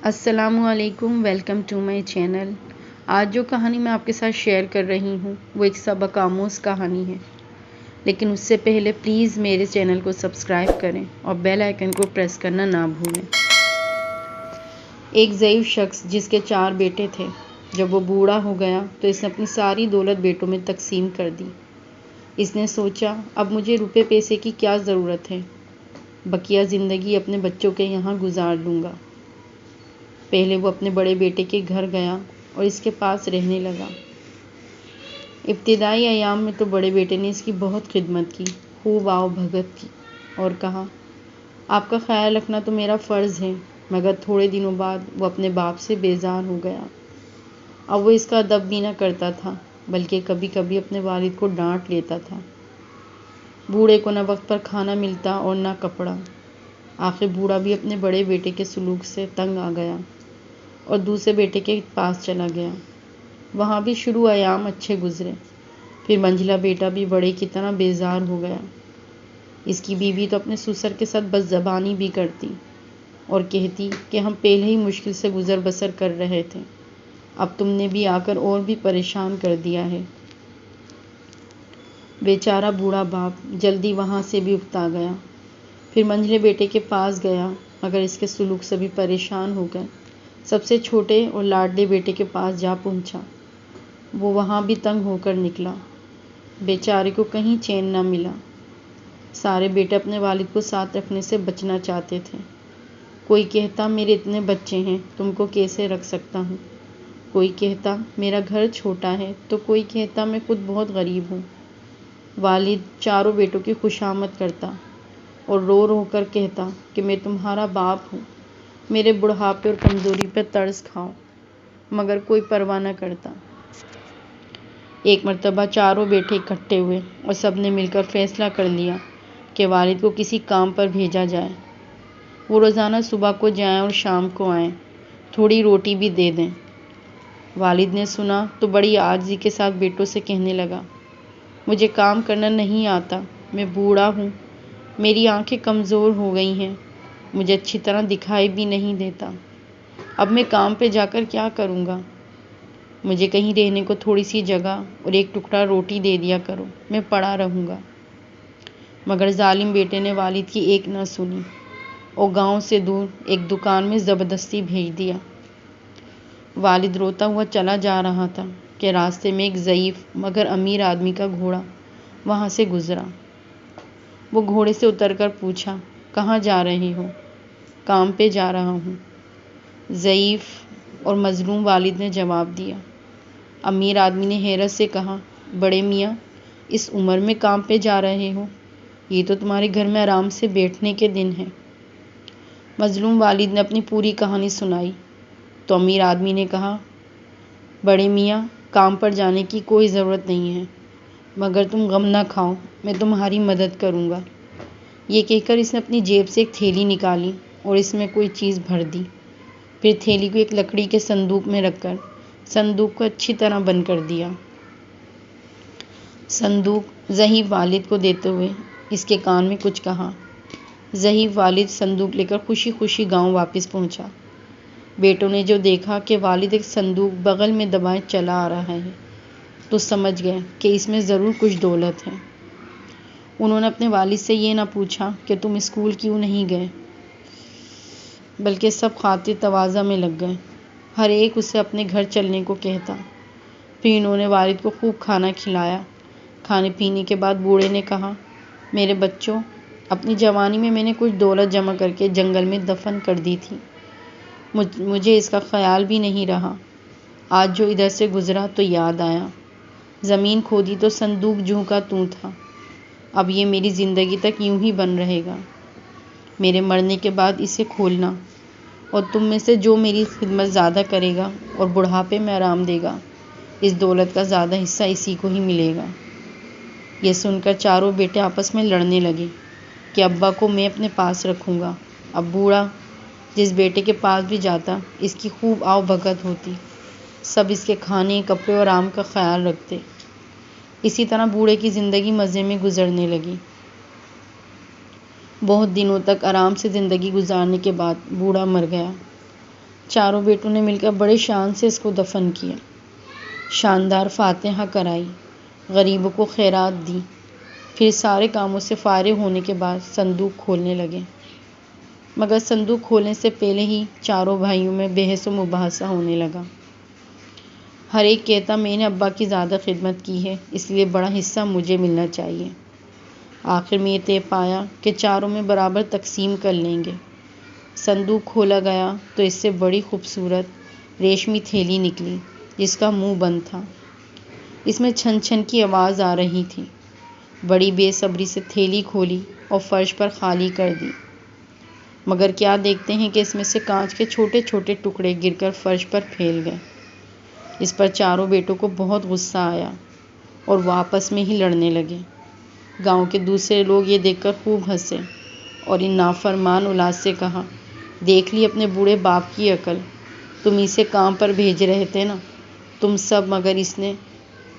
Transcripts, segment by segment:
السلام علیکم، welcome to my channel. آج جو کہانی میں آپ کے ساتھ شیئر کر رہی ہوں وہ ایک سبق آموز کہانی ہے، لیکن اس سے پہلے پلیز میرے چینل کو سبسکرائب کریں اور بیل آئیکن کو پریس کرنا نہ بھولیں۔ ایک ضعیف شخص جس کے 4 بیٹے تھے، جب وہ بوڑھا ہو گیا تو اس نے اپنی ساری دولت بیٹوں میں تقسیم کر دی۔ اس نے سوچا اب مجھے روپے پیسے کی کیا ضرورت ہے، بقیہ زندگی اپنے بچوں کے یہاں گزار لوں گا۔ پہلے وہ اپنے بڑے بیٹے کے گھر گیا اور اس کے پاس رہنے لگا۔ ابتدائی ایام میں تو بڑے بیٹے نے اس کی بہت خدمت کی، خوب آؤ بھگت کی اور کہا آپ کا خیال رکھنا تو میرا فرض ہے، مگر تھوڑے دنوں بعد وہ اپنے باپ سے بیزار ہو گیا۔ اب وہ اس کا ادب بھی نہ کرتا تھا، بلکہ کبھی کبھی اپنے والد کو ڈانٹ لیتا تھا۔ بوڑھے کو نہ وقت پر کھانا ملتا اور نہ کپڑا۔ آخر بوڑھا بھی اپنے بڑے بیٹے کے سلوک سے تنگ آ گیا اور دوسرے بیٹے کے پاس چلا گیا۔ وہاں بھی شروع ایام اچھے گزرے، پھر منجھلا بیٹا بھی بڑے کی طرح بیزار ہو گیا۔ اس کی بیوی تو اپنے سسر کے ساتھ بد زبانی بھی کرتی اور کہتی کہ ہم پہلے ہی مشکل سے گزر بسر کر رہے تھے، اب تم نے بھی آ کر اور بھی پریشان کر دیا ہے۔ بیچارہ بوڑھا باپ جلدی وہاں سے بھی اکتا گیا، پھر منجھلے بیٹے کے پاس گیا، مگر اس کے سلوک سے بھی پریشان ہو کر سب سے چھوٹے اور لاڈلے بیٹے کے پاس جا پہنچا۔ وہ وہاں بھی تنگ ہو کر نکلا۔ بیچارے کو کہیں چین نہ ملا۔ سارے بیٹے اپنے والد کو ساتھ رکھنے سے بچنا چاہتے تھے۔ کوئی کہتا میرے اتنے بچے ہیں، تم کو کیسے رکھ سکتا ہوں؟ کوئی کہتا میرا گھر چھوٹا ہے، تو کوئی کہتا میں خود بہت غریب ہوں۔ والد چاروں بیٹوں کی خوشامد کرتا اور رو رو کر کہتا کہ میں تمہارا باپ ہوں، میرے بڑھاپے اور کمزوری پہ ترس کھاؤ، مگر کوئی پرواہ نہ کرتا۔ ایک مرتبہ چاروں بیٹے اکٹھے ہوئے اور سب نے مل کر فیصلہ کر لیا کہ والد کو کسی کام پر بھیجا جائے۔ وہ روزانہ صبح کو جائیں اور شام کو آئیں، تھوڑی روٹی بھی دے دیں۔ والد نے سنا تو بڑی عاجزی کے ساتھ بیٹوں سے کہنے لگا مجھے کام کرنا نہیں آتا، میں بوڑھا ہوں، میری آنکھیں کمزور ہو گئی ہیں، مجھے اچھی طرح دکھائی بھی نہیں دیتا، اب میں کام پہ جا کر کیا کروں گا؟ مجھے کہیں رہنے کو تھوڑی سی جگہ اور ایک ٹکڑا روٹی دے دیا کرو، میں پڑا رہوں گا۔ مگر ظالم بیٹے نے والد کی ایک نہ سنی اور گاؤں سے دور ایک دکان میں زبردستی بھیج دیا۔ والد روتا ہوا چلا جا رہا تھا کہ راستے میں ایک ضعیف مگر امیر آدمی کا گھوڑا وہاں سے گزرا۔ وہ گھوڑے سے اتر کر پوچھا کہاں جا رہے ہو؟ کام پہ جا رہا ہوں، ضعیف اور مظلوم والد نے جواب دیا۔ امیر آدمی نے حیرت سے کہا بڑے میاں، اس عمر میں کام پہ جا رہے ہو؟ یہ تو تمہارے گھر میں آرام سے بیٹھنے کے دن ہیں۔ مظلوم والد نے اپنی پوری کہانی سنائی تو امیر آدمی نے کہا بڑے میاں، کام پر جانے کی کوئی ضرورت نہیں ہے، مگر تم غم نہ کھاؤ، میں تمہاری مدد کروں گا۔ یہ کہہ کر اس نے اپنی جیب سے ایک تھیلی نکالی اور اس میں کوئی چیز بھر دی، پھر تھیلی کو ایک لکڑی کے صندوق میں رکھ کر صندوق کو اچھی طرح بند کر دیا۔ صندوق ضعیف والد کو دیتے ہوئے اس کے کان میں کچھ کہا۔ ضعیف والد صندوق لے کر خوشی خوشی گاؤں واپس پہنچا۔ بیٹوں نے جو دیکھا کہ والد ایک صندوق بغل میں دبائے چلا آ رہا ہے تو سمجھ گئے کہ اس میں ضرور کچھ دولت ہے۔ انہوں نے اپنے والد سے یہ نہ پوچھا کہ تم اسکول کیوں نہیں گئے، بلکہ سب خاطر تواضع میں لگ گئے۔ ہر ایک اسے اپنے گھر چلنے کو کہتا۔ پھر انہوں نے والد کو خوب کھانا کھلایا۔ کھانے پینے کے بعد بوڑھے نے کہا میرے بچوں، اپنی جوانی میں نے کچھ دولت جمع کر کے جنگل میں دفن کر دی تھی، مجھے اس کا خیال بھی نہیں رہا۔ آج جو ادھر سے گزرا تو یاد آیا، زمین کھودی تو صندوق جوں کا توں تھا، اب یہ میری زندگی تک یوں ہی بن رہے گا۔ میرے مرنے کے بعد اسے کھولنا اور تم میں سے جو میری خدمت زیادہ کرے گا اور بڑھاپے میں آرام دے گا، اس دولت کا زیادہ حصہ اسی کو ہی ملے گا۔ یہ سن کر چاروں بیٹے آپس میں لڑنے لگے کہ ابا کو میں اپنے پاس رکھوں گا۔ اب بوڑھا جس بیٹے کے پاس بھی جاتا اس کی خوب آؤ بھگت ہوتی، سب اس کے کھانے کپڑے اور آرام کا خیال رکھتے۔ اسی طرح بوڑھے کی زندگی مزے میں گزرنے لگی۔ بہت دنوں تک آرام سے زندگی گزارنے کے بعد بوڑھا مر گیا۔ چاروں بیٹوں نے مل کر بڑے شان سے اس کو دفن کیا، شاندار فاتحہ کرائی، غریبوں کو خیرات دی، پھر سارے کاموں سے فارغ ہونے کے بعد صندوق کھولنے لگے۔ مگر صندوق کھولنے سے پہلے ہی چاروں بھائیوں میں بحث و مباحثہ ہونے لگا۔ ہر ایک کہتا میں نے ابا کی زیادہ خدمت کی ہے، اس لیے بڑا حصہ مجھے ملنا چاہیے۔ آخر میں یہ طے پایا کہ چاروں میں برابر تقسیم کر لیں گے۔ صندوق کھولا گیا تو اس سے بڑی خوبصورت ریشمی تھیلی نکلی جس کا منہ بند تھا۔ اس میں چھن چھن کی آواز آ رہی تھی۔ بڑی بے صبری سے تھیلی کھولی اور فرش پر خالی کر دی، مگر کیا دیکھتے ہیں کہ اس میں سے کانچ کے چھوٹے چھوٹے ٹکڑے گر کر فرش پر پھیل گئے۔ اس پر چاروں بیٹوں کو بہت غصہ آیا اور وہ آپس میں ہی لڑنے لگے۔ گاؤں کے دوسرے لوگ یہ دیکھ کر خوب ہنسے اور ان نافرمان اولاد سے کہا، دیکھ لی اپنے بوڑھے باپ کی عقل، تم اسے کام پر بھیج رہے تھے نا، تم سب، مگر اس نے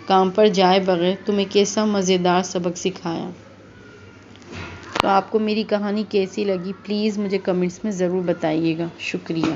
کام پر جائے بغیر تمہیں کیسا مزیدار سبق سکھایا۔ تو آپ کو میری کہانی کیسی لگی پلیز مجھے کمنٹس میں ضرور بتائیے گا۔ شکریہ۔